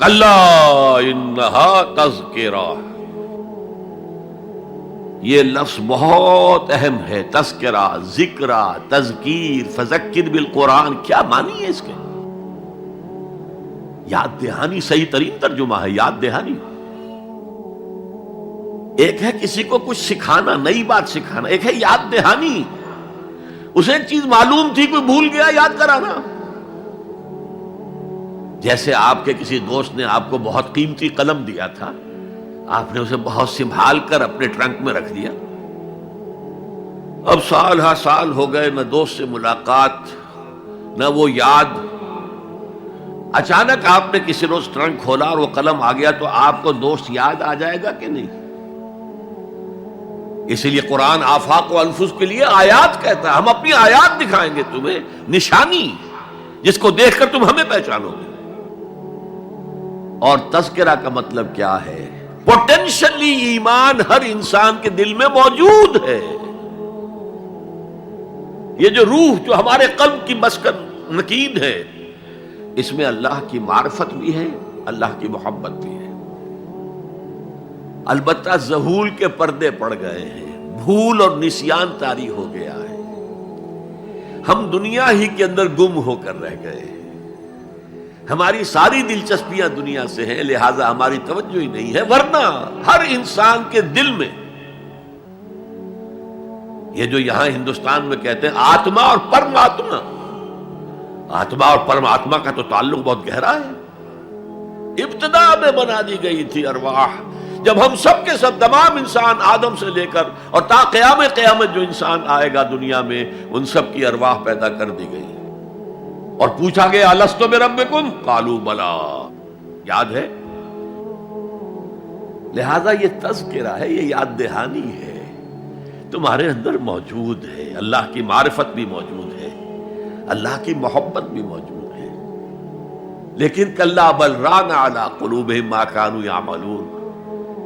کلا انہا تذکرہ، یہ لفظ بہت اہم ہے. تذکرہ، ذکرہ، تذکیر، فذکر بالقرآن، کیا معنی ہے اس کے؟ یاد دہانی صحیح ترین ترجمہ ہے، یاد دہانی. ایک ہے کسی کو کچھ سکھانا، نئی بات سکھانا، ایک ہے یاد دہانی. اسے ایک چیز معلوم تھی، کوئی بھول گیا، یاد کرانا. جیسے آپ کے کسی دوست نے آپ کو بہت قیمتی قلم دیا تھا، آپ نے اسے بہت سنبھال کر اپنے ٹرنک میں رکھ دیا. اب سال ہا سال ہو گئے، نہ دوست سے ملاقات، نہ وہ یاد. اچانک آپ نے کسی روز ٹرنک کھولا اور وہ قلم آ گیا، تو آپ کو دوست یاد آ جائے گا کہ نہیں؟ اسی لیے قرآن آفاق و انفس کے لیے آیات کہتا ہے. ہم اپنی آیات دکھائیں گے تمہیں، نشانی جس کو دیکھ کر تم ہمیں پہچانو گے. اور تذکرہ کا مطلب کیا ہے؟ پوٹینشلی ایمان ہر انسان کے دل میں موجود ہے. یہ جو روح جو ہمارے قلب کی مسکن نکید ہے، اس میں اللہ کی معرفت بھی ہے، اللہ کی محبت بھی ہے. البتہ ذہول کے پردے پڑ گئے ہیں، بھول اور نسیان طاری ہو گیا ہے. ہم دنیا ہی کے اندر گم ہو کر رہ گئے ہیں. ہماری ساری دلچسپیاں دنیا سے ہیں، لہذا ہماری توجہ ہی نہیں ہے. ورنہ ہر انسان کے دل میں یہ جو یہاں ہندوستان میں کہتے ہیں آتما اور پرماتما، آتما اور پرماتما کا تو تعلق بہت گہرا ہے. ابتدا میں بنا دی گئی تھی ارواح، جب ہم سب کے سب تمام انسان آدم سے لے کر اور تا قیامت جو انسان آئے گا دنیا میں، ان سب کی ارواح پیدا کر دی گئی. اور پوچھا گیا الستو بربکم قالوا بلا، یاد ہے؟ لہذا یہ تذکرہ ہے، یہ یاد دہانی ہے، تمہارے اندر موجود ہے. اللہ کی معرفت بھی موجود ہے، اللہ کی محبت بھی موجود ہے. لیکن کلا بل ران علی قلوبہم ما کانوا یعملون،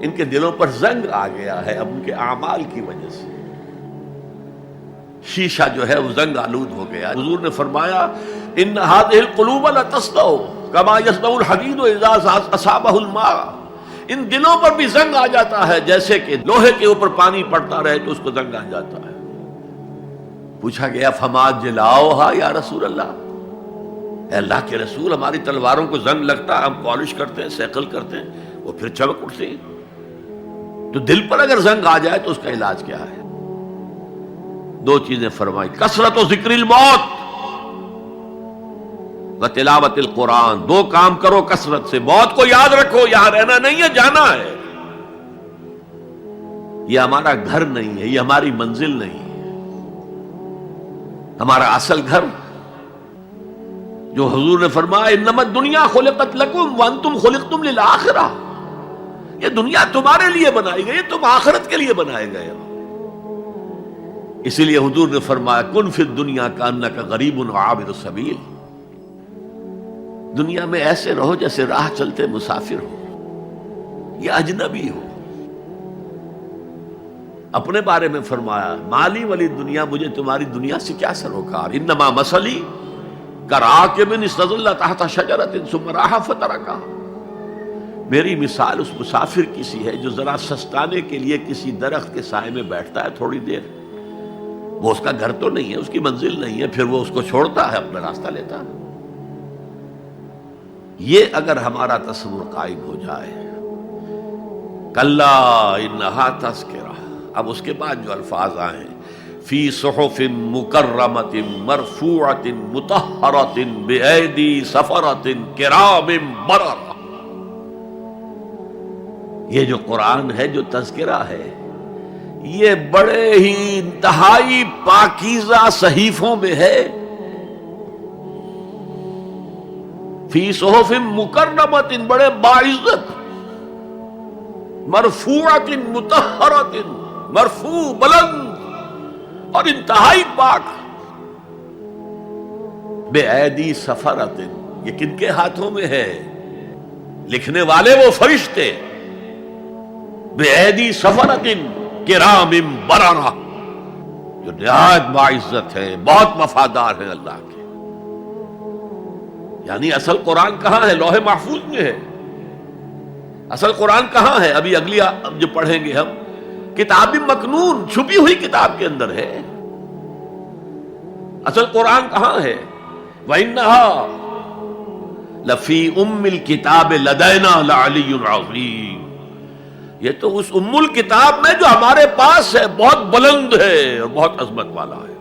ان کے دلوں پر زنگ آ گیا ہے اب ان کے اعمال کی وجہ سے. شیشہ جو ہے وہ زنگ آلود ہو گیا. حضور نے فرمایا ان هذه القلوب لتصدع كما يصدع الحديد اذا اصابه الماء، ان دلوں پر بھی زنگ آ جاتا ہے جیسے کہ لوہے کے اوپر پانی پڑتا رہے تو اس کو زنگ آ جاتا ہے. پوچھا گیا فما جلاؤها یا رسول اللہ، اے اللہ کے رسول ہماری تلواروں کو زنگ لگتا ہے، ہم پالش کرتے ہیں، سیکل کرتے ہیں، وہ پھر چمک اٹھتے ہیں. تو دل پر اگر زنگ آ جائے تو اس کا علاج کیا ہے؟ دو چیزیں فرمائی، کثرت و ذکر الموت و تلاوت القرآن. دو کام کرو کثرت سے، موت کو یاد رکھو، یہاں رہنا نہیں ہے، جانا ہے. یہ ہمارا گھر نہیں ہے، یہ ہماری منزل نہیں ہے. ہمارا اصل گھر جو حضور نے فرمایا انما الدنیا خلقت لکم وانتم خلقتم للآخرہ، یہ دنیا تمہارے لیے بنائی گئی، تم آخرت کے لیے بنائے گئے ہو. اسی لیے حضور نے فرمایا کن فی الدنیا کانک غریب وعابر السبیل، دنیا میں ایسے رہو جیسے راہ چلتے مسافر ہو یا اجنبی ہو. اپنے بارے میں فرمایا مالی والی دنیا، مجھے تمہاری دنیا سے کیا سروکار، انما مثلی کراکب استظل تحت شجرۃ ثم راح فترکها، میری مثال اس مسافر کی سی ہے جو ذرا سستانے کے لیے کسی درخت کے سائے میں بیٹھتا ہے تھوڑی دیر. وہ اس کا گھر تو نہیں ہے، اس کی منزل نہیں ہے، پھر وہ اس کو چھوڑتا ہے، اپنا راستہ لیتا ہے. یہ اگر ہمارا تصور قائم ہو جائے، کلا انہا تذکرہ. اب اس کے بعد جو الفاظ آئے فی صحف مکرمۃ مرفوعۃ مطہرۃ بایدی سفرۃ کرام بررہ، یہ جو قرآن ہے، جو تذکرہ ہے، یہ بڑے ہی انتہائی پاکیزہ صحیفوں میں ہے. فی صحف مکرمۃ، بڑے باعزت، مرفوعۃ مطہرۃ، مرفوع بلند اور انتہائی پاک. بے ایدی سفرۃ، یہ کن کے ہاتھوں میں ہے؟ لکھنے والے وہ فرشتے. بے ایدی سفرۃ کرام بررہ، جو نہایت باعزت ہے، بہت وفادار ہے اللہ کے. یعنی اصل قرآن کہاں ہے؟ لوح محفوظ میں ہے. اصل قرآن کہاں ہے؟ ابھی اگلی جو پڑھیں گے ہم، کتاب مکنون، چھپی ہوئی کتاب کے اندر ہے. اصل قرآن کہاں ہے؟ وَإِنَّهَا لَفِي أُمِّ الْكِتَابِ لَدَيْنَا لَعَلِيٌّ عَظِيمٌ، یہ تو اس ام الکتاب میں جو ہمارے پاس ہے، بہت بلند ہے اور بہت عظمت والا ہے.